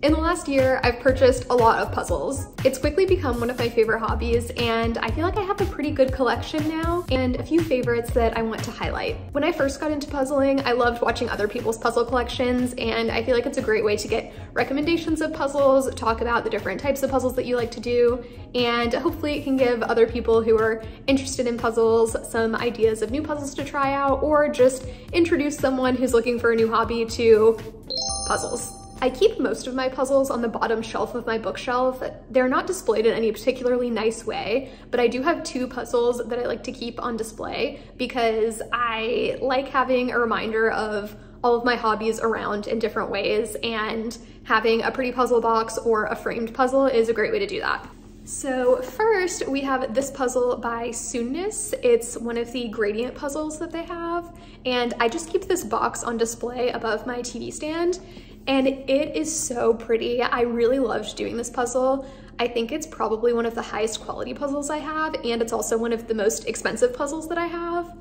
In the last year, I've purchased a lot of puzzles. It's quickly become one of my favorite hobbies, and I feel like I have a pretty good collection now, and a few favorites that I want to highlight. When I first got into puzzling, I loved watching other people's puzzle collections, and I feel like it's a great way to get recommendations of puzzles, talk about the different types of puzzles that you like to do, and hopefully it can give other people who are interested in puzzles some ideas of new puzzles to try out, or just introduce someone who's looking for a new hobby to puzzles. I keep most of my puzzles on the bottom shelf of my bookshelf. They're not displayed in any particularly nice way, but I do have two puzzles that I like to keep on display because I like having a reminder of all of my hobbies around in different ways, and having a pretty puzzle box or a framed puzzle is a great way to do that. So first we have this puzzle by Soonness. It's one of the gradient puzzles that they have, and I just keep this box on display above my TV stand. And it is so pretty. I really loved doing this puzzle. I think it's probably one of the highest quality puzzles I have, and it's also one of the most expensive puzzles that I have.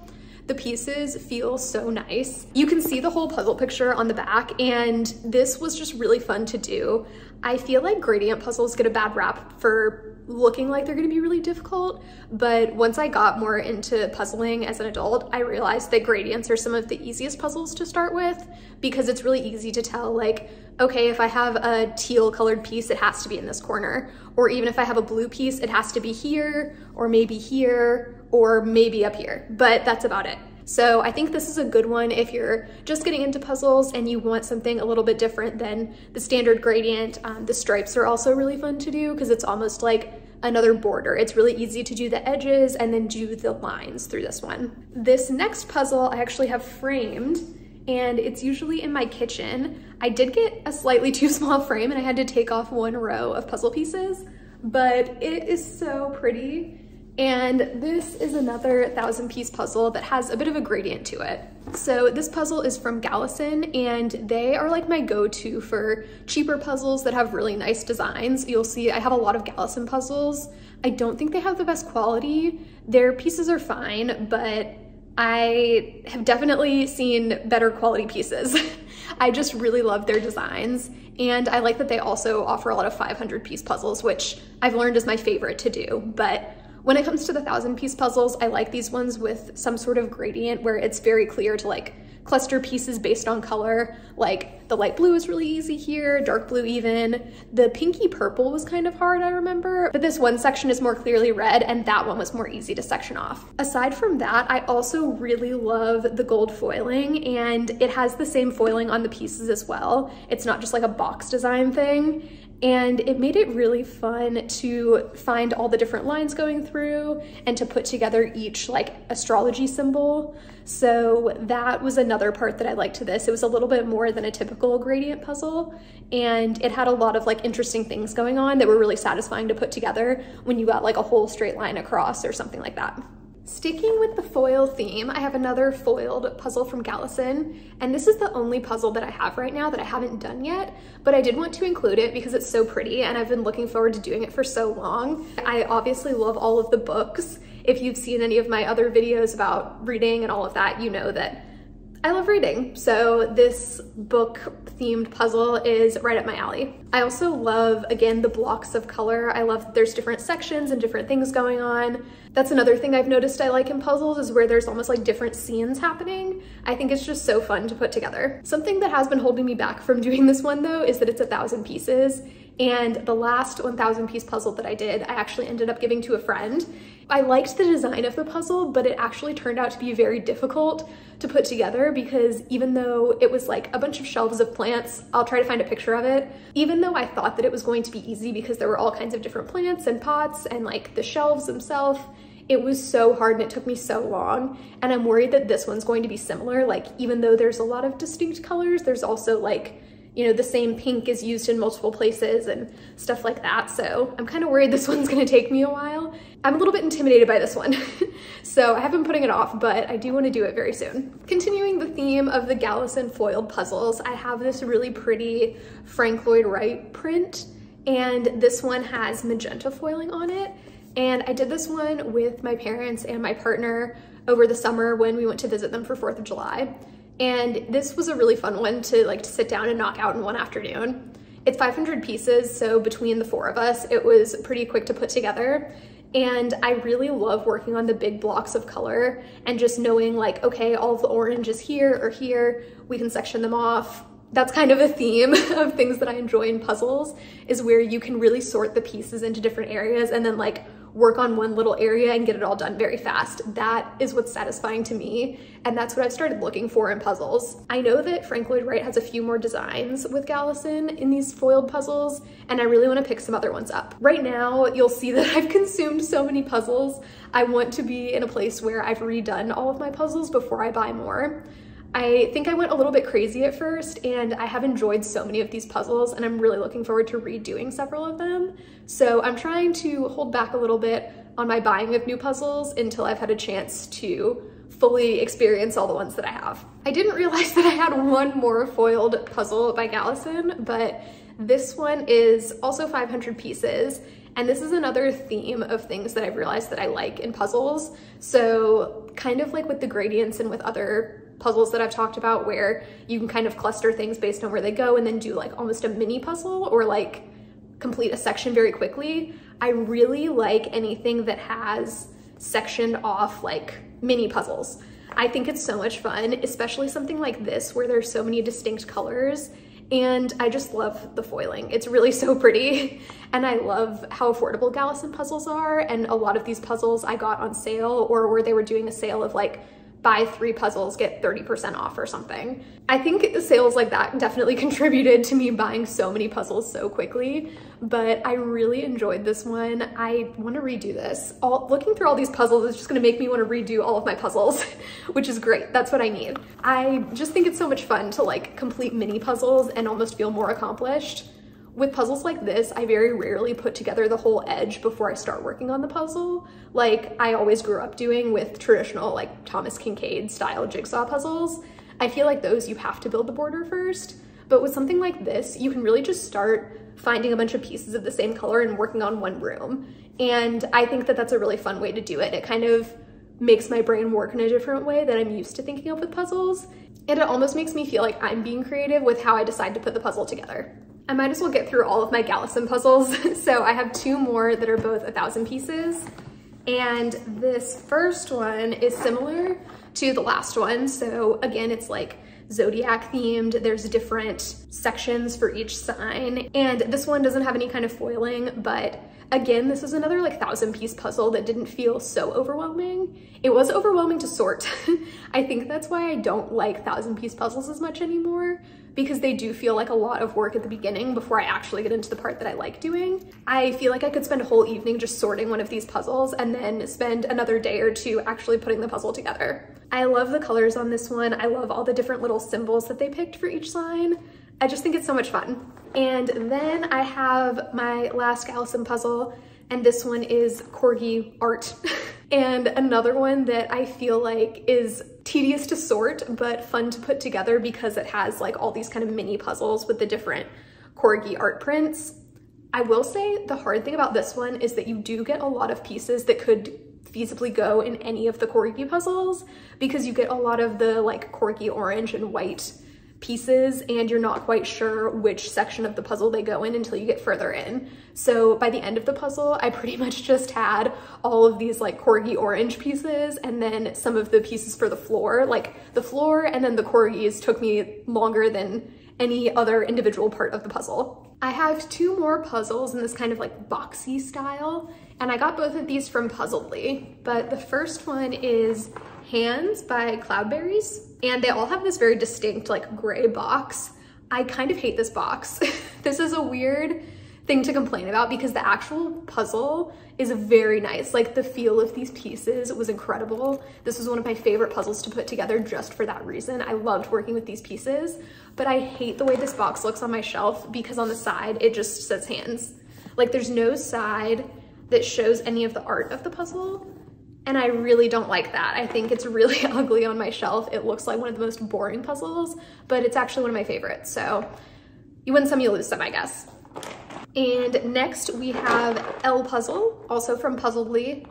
The pieces feel so nice. You can see the whole puzzle picture on the back, and this was just really fun to do. I feel like gradient puzzles get a bad rap for looking like they're gonna be really difficult, but once I got more into puzzling as an adult, I realized that gradients are some of the easiest puzzles to start with, because it's really easy to tell, like, okay, if I have a teal colored piece, it has to be in this corner, or even if I have a blue piece, it has to be here, or maybe up here, but that's about it. So I think this is a good one if you're just getting into puzzles and you want something a little bit different than the standard gradient. The stripes are also really fun to do because it's almost like another border. It's really easy to do the edges and then do the lines through this one. This next puzzle I actually have framed, and it's usually in my kitchen. I did get a slightly too small frame and I had to take off one row of puzzle pieces, but it is so pretty. And this is another 1,000-piece puzzle that has a bit of a gradient to it. So this puzzle is from Gallison, and they are like my go-to for cheaper puzzles that have really nice designs. You'll see I have a lot of Gallison puzzles. I don't think they have the best quality. Their pieces are fine, but I have definitely seen better quality pieces. I just really love their designs, and I like that they also offer a lot of 500-piece puzzles, which I've learned is my favorite to do. But when it comes to the 1,000-piece puzzles, I like these ones with some sort of gradient where it's very clear to like cluster pieces based on color. Like the light blue is really easy here, dark blue even. The pinky purple was kind of hard, I remember, but this one section is more clearly red, and that one was more easy to section off. Aside from that, I also really love the gold foiling, and it has the same foiling on the pieces as well. It's not just like a box design thing. And it made it really fun to find all the different lines going through and to put together each like astrology symbol. So that was another part that I liked to this. It was a little bit more than a typical gradient puzzle, and it had a lot of like interesting things going on that were really satisfying to put together when you got like a whole straight line across or something like that. Sticking with the foil theme, I have another foiled puzzle from Gallison, and this is the only puzzle that I have right now that I haven't done yet, but I did want to include it because it's so pretty and I've been looking forward to doing it for so long. I obviously love all of the books. If you've seen any of my other videos about reading and all of that, you know that I love reading, so this book-themed puzzle is right up my alley. I also love, again, the blocks of color. I love that there's different sections and different things going on. That's another thing I've noticed I like in puzzles, is where there's almost like different scenes happening. I think it's just so fun to put together. Something that has been holding me back from doing this one, though, is that it's 1,000 pieces. And the last 1,000-piece puzzle that I did, I actually ended up giving to a friend. I liked the design of the puzzle, but it actually turned out to be very difficult to put together, because even though it was like a bunch of shelves of plants, I'll try to find a picture of it. Even though I thought that it was going to be easy because there were all kinds of different plants and pots and like the shelves themselves, it was so hard and it took me so long. And I'm worried that this one's going to be similar. Like, even though there's a lot of distinct colors, there's also like, you know, the same pink is used in multiple places and stuff like that. So I'm kind of worried this one's gonna take me a while. I'm a little bit intimidated by this one. So I have been putting it off, but I do want to do it very soon. Continuing the theme of the Gallison foiled puzzles, I have this really pretty Frank Lloyd Wright print, and this one has magenta foiling on it. And I did this one with my parents and my partner over the summer when we went to visit them for 4th of July. And this was a really fun one to sit down and knock out in one afternoon. It's 500 pieces, so between the 4 of us, it was pretty quick to put together. And I really love working on the big blocks of color and just knowing like, okay, all of the orange is here or here, we can section them off. That's kind of a theme of things that I enjoy in puzzles, is where you can really sort the pieces into different areas and then like work on one little area and get it all done very fast. That is what's satisfying to me, and that's what I've started looking for in puzzles. I know that Frank Lloyd Wright has a few more designs with Galison in these foiled puzzles, and I really want to pick some other ones up. Right now, you'll see that I've consumed so many puzzles. I want to be in a place where I've redone all of my puzzles before I buy more. I think I went a little bit crazy at first, and I have enjoyed so many of these puzzles, and I'm really looking forward to redoing several of them. So I'm trying to hold back a little bit on my buying of new puzzles until I've had a chance to fully experience all the ones that I have. I didn't realize that I had one more foiled puzzle by Galison, but this one is also 500 pieces. And this is another theme of things that I've realized that I like in puzzles. So kind of like with the gradients and with other puzzles that I've talked about, where you can kind of cluster things based on where they go and then do like almost a mini puzzle or like complete a section very quickly. I really like anything that has sectioned off like mini puzzles. I think it's so much fun, especially something like this where there's so many distinct colors. And I just love the foiling. It's really so pretty. And I love how affordable Galison puzzles are. And a lot of these puzzles I got on sale, or where they were doing a sale of like, buy 3 puzzles, get 30% off or something. I think sales like that definitely contributed to me buying so many puzzles so quickly, but I really enjoyed this one. I want to redo this. Looking through all these puzzles is just gonna make me want to redo all of my puzzles, which is great. That's what I need. I just think it's so much fun to like complete mini puzzles and almost feel more accomplished. With puzzles like this, I very rarely put together the whole edge before I start working on the puzzle, like I always grew up doing with traditional like Thomas Kinkade style jigsaw puzzles. I feel like those you have to build the border first, but with something like this, you can really just start finding a bunch of pieces of the same color and working on one room. And I think that that's a really fun way to do it. It kind of makes my brain work in a different way than I'm used to thinking of with puzzles. And it almost makes me feel like I'm being creative with how I decide to put the puzzle together. I might as well get through all of my Galison puzzles. So I have 2 more that are both 1,000 pieces. And this first one is similar to the last one. So again, it's like zodiac themed. There's different sections for each sign. And this one doesn't have any kind of foiling, but again, this is another like 1,000-piece puzzle that didn't feel so overwhelming. It was overwhelming to sort. I think that's why I don't like 1,000-piece puzzles as much anymore, because they do feel like a lot of work at the beginning before I actually get into the part that I like doing. I feel like I could spend a whole evening just sorting one of these puzzles and then spend another day or 2 actually putting the puzzle together. I love the colors on this one. I love all the different little symbols that they picked for each sign. I just think it's so much fun. And then I have my last Galison puzzle, and this one is corgi art. And another one that I feel like is tedious to sort, but fun to put together because it has like all these kind of mini puzzles with the different corgi art prints. I will say the hard thing about this one is that you do get a lot of pieces that could feasibly go in any of the corgi puzzles, because you get a lot of the like corgi orange and white pieces, and you're not quite sure which section of the puzzle they go in until you get further in. So by the end of the puzzle, I pretty much just had all of these like corgi orange pieces, and then some of the pieces for the floor, like the floor and then the corgis took me longer than any other individual part of the puzzle. I have 2 more puzzles in this kind of like boxy style, and I got both of these from Puzzledly, but the first one is Hands by Cloudberries, and they all have this very distinct like gray box. I kind of hate this box. This is a weird thing to complain about because the actual puzzle is very nice. Like the feel of these pieces was incredible. This was one of my favorite puzzles to put together just for that reason. I loved working with these pieces, but I hate the way this box looks on my shelf because on the side, it just says hands. Like there's no side that shows any of the art of the puzzle. And I really don't like that. I think it's really ugly on my shelf. It looks like one of the most boring puzzles, but it's actually one of my favorites. So you win some, you lose some, I guess. And next we have Elle Puzzle, also from Puzzledly.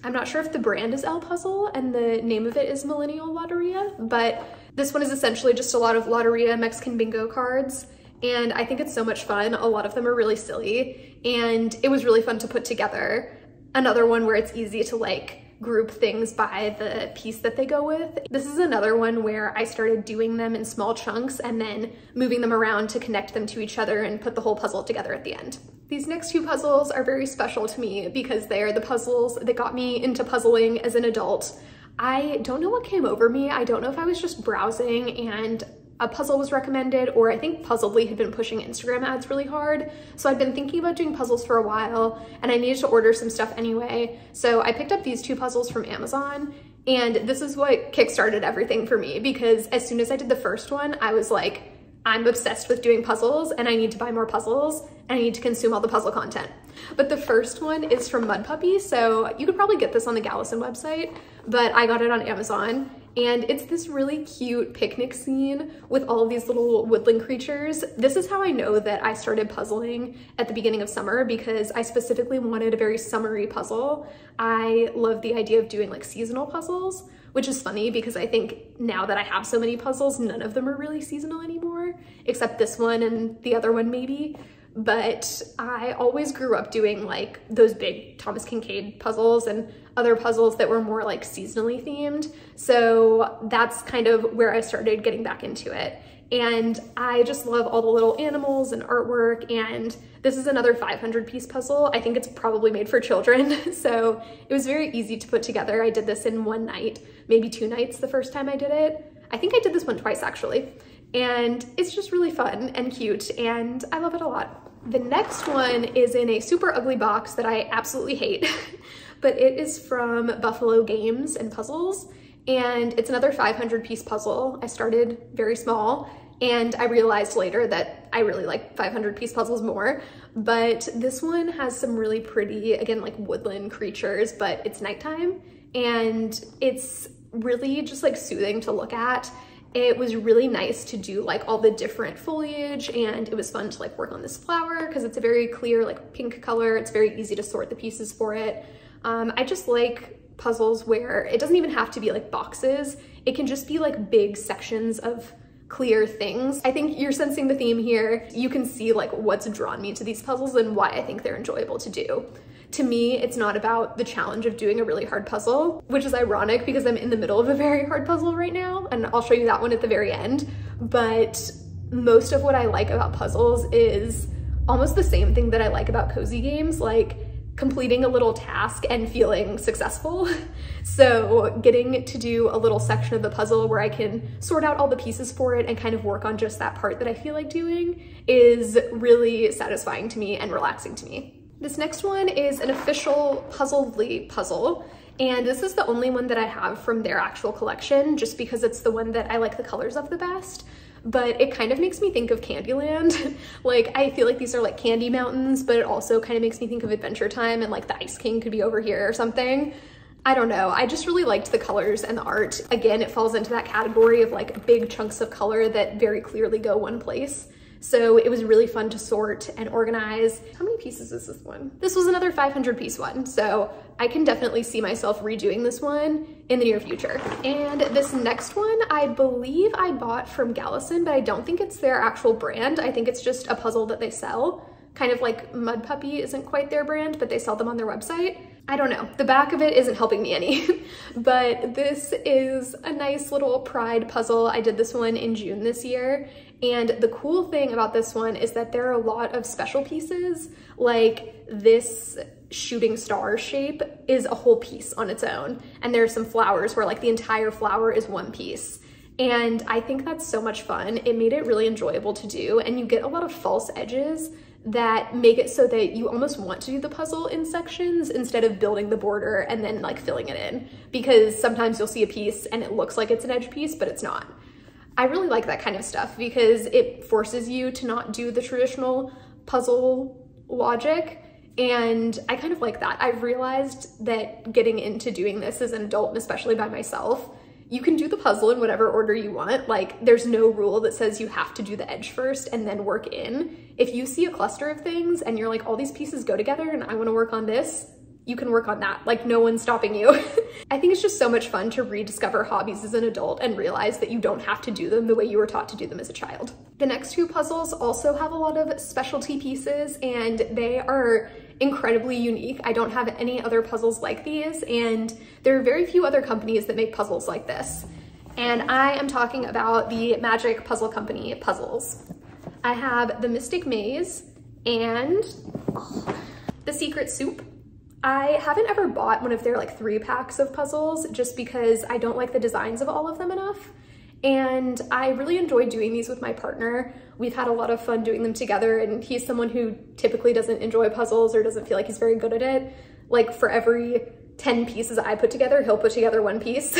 I'm not sure if the brand is Elle Puzzle and the name of it is Millennial Lotteria, but this one is essentially just a lot of Lotteria Mexican bingo cards. and I think it's so much fun. A lot of them are really silly, and it was really fun to put together. Another one where it's easy to like group things by the piece that they go with. This is another one where I started doing them in small chunks and then moving them around to connect them to each other and put the whole puzzle together at the end. These next two puzzles are very special to me because they are the puzzles that got me into puzzling as an adult. I don't know what came over me. I don't know if I was just browsing and a puzzle was recommended, or I think Puzzledly had been pushing Instagram ads really hard. So I'd been thinking about doing puzzles for a while and I needed to order some stuff anyway. So I picked up these two puzzles from Amazon, and this is what kickstarted everything for me, because as soon as I did the first one, I was like, I'm obsessed with doing puzzles and I need to buy more puzzles and I need to consume all the puzzle content. But the first one is from Mud Puppy, so you could probably get this on the Gallison website, but I got it on Amazon. And it's this really cute picnic scene with all of these little woodland creatures. This is how I know that I started puzzling at the beginning of summer, because I specifically wanted a very summery puzzle. I love the idea of doing like seasonal puzzles, which is funny because I think now that I have so many puzzles, none of them are really seasonal anymore, except this one and the other one maybe. But I always grew up doing like those big Thomas Kinkade puzzles and other puzzles that were more like seasonally themed. So that's kind of where I started getting back into it. And I just love all the little animals and artwork. And this is another 500-piece puzzle. I think it's probably made for children. So it was very easy to put together. I did this in one night, maybe 2 nights the first time I did it. I think I did this one twice actually. And it's just really fun and cute, and I love it a lot. The next one is in a super ugly box that I absolutely hate, but it is from Buffalo Games and Puzzles, and it's another 500-piece puzzle. I started very small, and I realized later that I really like 500-piece puzzles more, but this one has some really pretty, again, like woodland creatures, but it's nighttime, and it's really just like soothing to look at. It was really nice to do like all the different foliage, and it was fun to like work on this flower because it's a very clear like pink color. It's very easy to sort the pieces for it. I just like puzzles where it doesn't even have to be like boxes. It can just be like big sections of clear things. I think you're sensing the theme here. You can see like what's drawn me to these puzzles and why I think they're enjoyable to do. To me, it's not about the challenge of doing a really hard puzzle, which is ironic because I'm in the middle of a very hard puzzle right now, and I'll show you that one at the very end. But most of what I like about puzzles is almost the same thing that I like about cozy games, like completing a little task and feeling successful. So getting to do a little section of the puzzle where I can sort out all the pieces for it and kind of work on just that part that I feel like doing is really satisfying to me and relaxing to me. This next one is an official Puzzledly puzzle, and this is the only one that I have from their actual collection just because it's the one that I like the colors of the best. But it kind of makes me think of Candyland. Like, I feel like these are like candy mountains, but it also kind of makes me think of Adventure Time, and like the Ice King could be over here or something. I don't know, I just really liked the colors and the art. Again, it falls into that category of like big chunks of color that very clearly go one place. So it was really fun to sort and organize. How many pieces is this one? This was another 500-piece one, so I can definitely see myself redoing this one in the near future. And this next one, I believe I bought from Gallison, but I don't think it's their actual brand. I think it's just a puzzle that they sell. Kind of like Mud Puppy isn't quite their brand, but they sell them on their website. I don't know, the back of it isn't helping me any, but this is a nice little pride puzzle. I did this one in June this year, and the cool thing about this one is that there are a lot of special pieces. Like this shooting star shape is a whole piece on its own, and there are some flowers where like the entire flower is one piece. And I think that's so much fun. It made it really enjoyable to do, and you get a lot of false edges that make it so that you almost want to do the puzzle in sections instead of building the border and then like filling it in, because sometimes you'll see a piece and it looks like it's an edge piece, but it's not. I really like that kind of stuff because it forces you to not do the traditional puzzle logic, and I kind of like that. I've realized that getting into doing this as an adult, and especially by myself, you can do the puzzle in whatever order you want. Like, there's no rule that says you have to do the edge first and then work in. If you see a cluster of things and you're like, all these pieces go together and I want to work on this, you can work on that. Like, no one's stopping you. I think it's just so much fun to rediscover hobbies as an adult and realize that you don't have to do them the way you were taught to do them as a child. The next two puzzles also have a lot of specialty pieces, and they are incredibly unique. I don't have any other puzzles like these, and there are very few other companies that make puzzles like this. And I am talking about the Magic Puzzle Company puzzles. I have the Mystic Maze and the Secret Soup. I haven't ever bought one of their like 3-packs of puzzles just because I don't like the designs of all of them enough. And I really enjoy doing these with my partner. We've had a lot of fun doing them together, and he's someone who typically doesn't enjoy puzzles or doesn't feel like he's very good at it. Like, for every 10 pieces I put together, he'll put together 1 piece.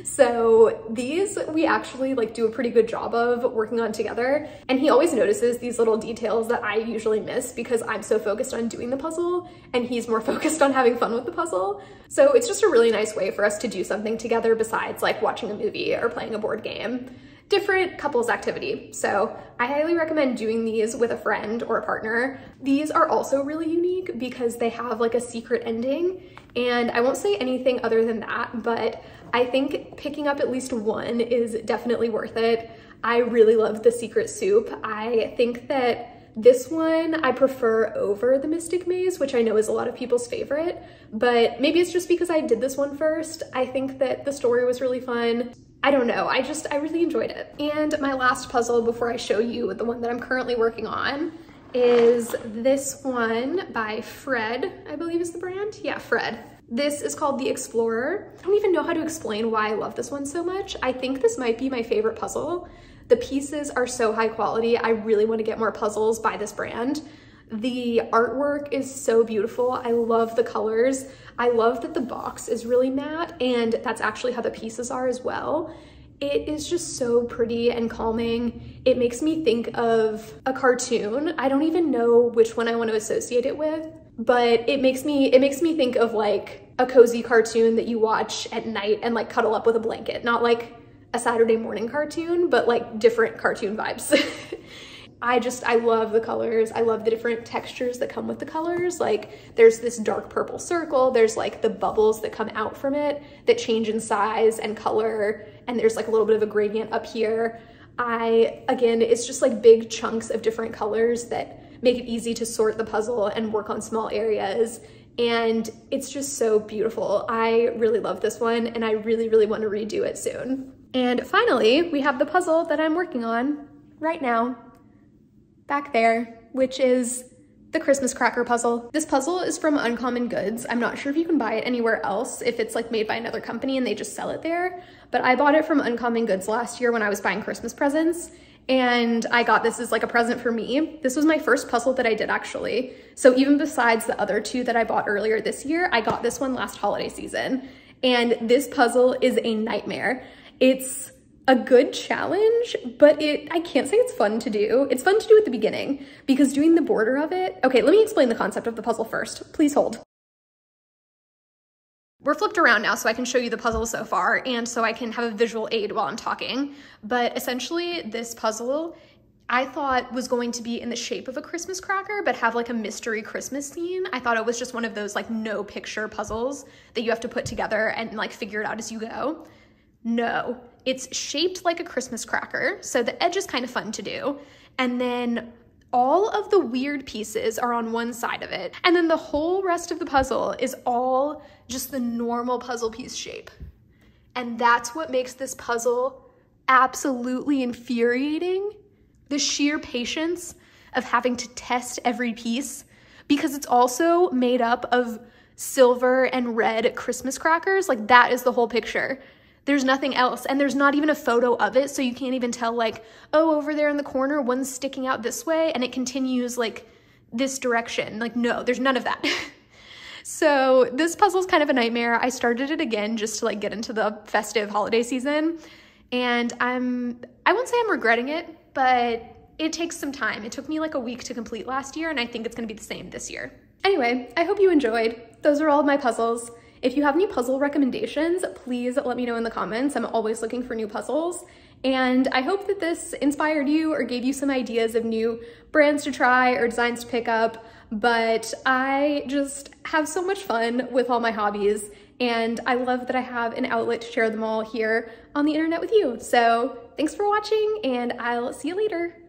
So these we actually like do a pretty good job of working on together. And he always notices these little details that I usually miss because I'm so focused on doing the puzzle and he's more focused on having fun with the puzzle. So it's just a really nice way for us to do something together besides like watching a movie or playing a board game. Different couples activity. So I highly recommend doing these with a friend or a partner. These are also really unique because they have like a secret ending, and I won't say anything other than that, but I think picking up at least one is definitely worth it. I really love the Secret Soup. I think that this one I prefer over the Mystic Maze, which I know is a lot of people's favorite, but maybe it's just because I did this one first. I think that the story was really fun. I don't know, I really enjoyed it. And my last puzzle before I show you the one that I'm currently working on is this one by Fred, I believe is the brand. Yeah, Fred. This is called the Explorer. I don't even know how to explain why I love this one so much. I think this might be my favorite puzzle. The pieces are so high quality. I really want to get more puzzles by this brand. The artwork is so beautiful. I love the colors. I love that the box is really matte, and that's actually how the pieces are as well. It is just so pretty and calming. It makes me think of a cartoon. I don't even know which one I want to associate it with, but it makes me think of like a cozy cartoon that you watch at night and like cuddle up with a blanket. Not like a Saturday morning cartoon, but like different cartoon vibes. I love the colors. I love the different textures that come with the colors. Like, there's this dark purple circle, there's like the bubbles that come out from it that change in size and color, and there's like a little bit of a gradient up here. Again, it's just like big chunks of different colors that make it easy to sort the puzzle and work on small areas. And it's just so beautiful. I really love this one, and I really, really want to redo it soon. And finally, we have the puzzle that I'm working on right now, back there, which is the Christmas cracker puzzle. This puzzle is from Uncommon Goods. I'm not sure if you can buy it anywhere else, if it's like made by another company and they just sell it there, but I bought it from Uncommon Goods last year when I was buying Christmas presents, and I got this as like a present for me. This was my first puzzle that I did, actually. So even besides the other two that I bought earlier this year, I got this one last holiday season, and this puzzle is a nightmare. It's a good challenge, but I can't say it's fun to do. It's fun to do at the beginning because doing the border of it. Okay, let me explain the concept of the puzzle first. Please hold. We're flipped around now so I can show you the puzzle so far and so I can have a visual aid while I'm talking. But essentially this puzzle I thought was going to be in the shape of a Christmas cracker, but have like a mystery Christmas theme. I thought it was just one of those like no picture puzzles that you have to put together and like figure it out as you go. No, it's shaped like a Christmas cracker, so the edge is kind of fun to do. And then all of the weird pieces are on one side of it. And then the whole rest of the puzzle is all just the normal puzzle piece shape. And that's what makes this puzzle absolutely infuriating. The sheer patience of having to test every piece, because it's also made up of silver and red Christmas crackers. Like, that is the whole picture. There's nothing else, and there's not even a photo of it, so you can't even tell like, oh, over there in the corner, one's sticking out this way, and it continues like this direction. Like, no, there's none of that. So this puzzle's kind of a nightmare. I started it again just to like get into the festive holiday season, and I won't say I'm regretting it, but it takes some time. It took me like a week to complete last year, and I think it's gonna be the same this year. Anyway, I hope you enjoyed. Those are all of my puzzles. If you have any puzzle recommendations, please let me know in the comments. I'm always looking for new puzzles. And I hope that this inspired you or gave you some ideas of new brands to try or designs to pick up. But I just have so much fun with all my hobbies, and I love that I have an outlet to share them all here on the internet with you. So thanks for watching, and I'll see you later.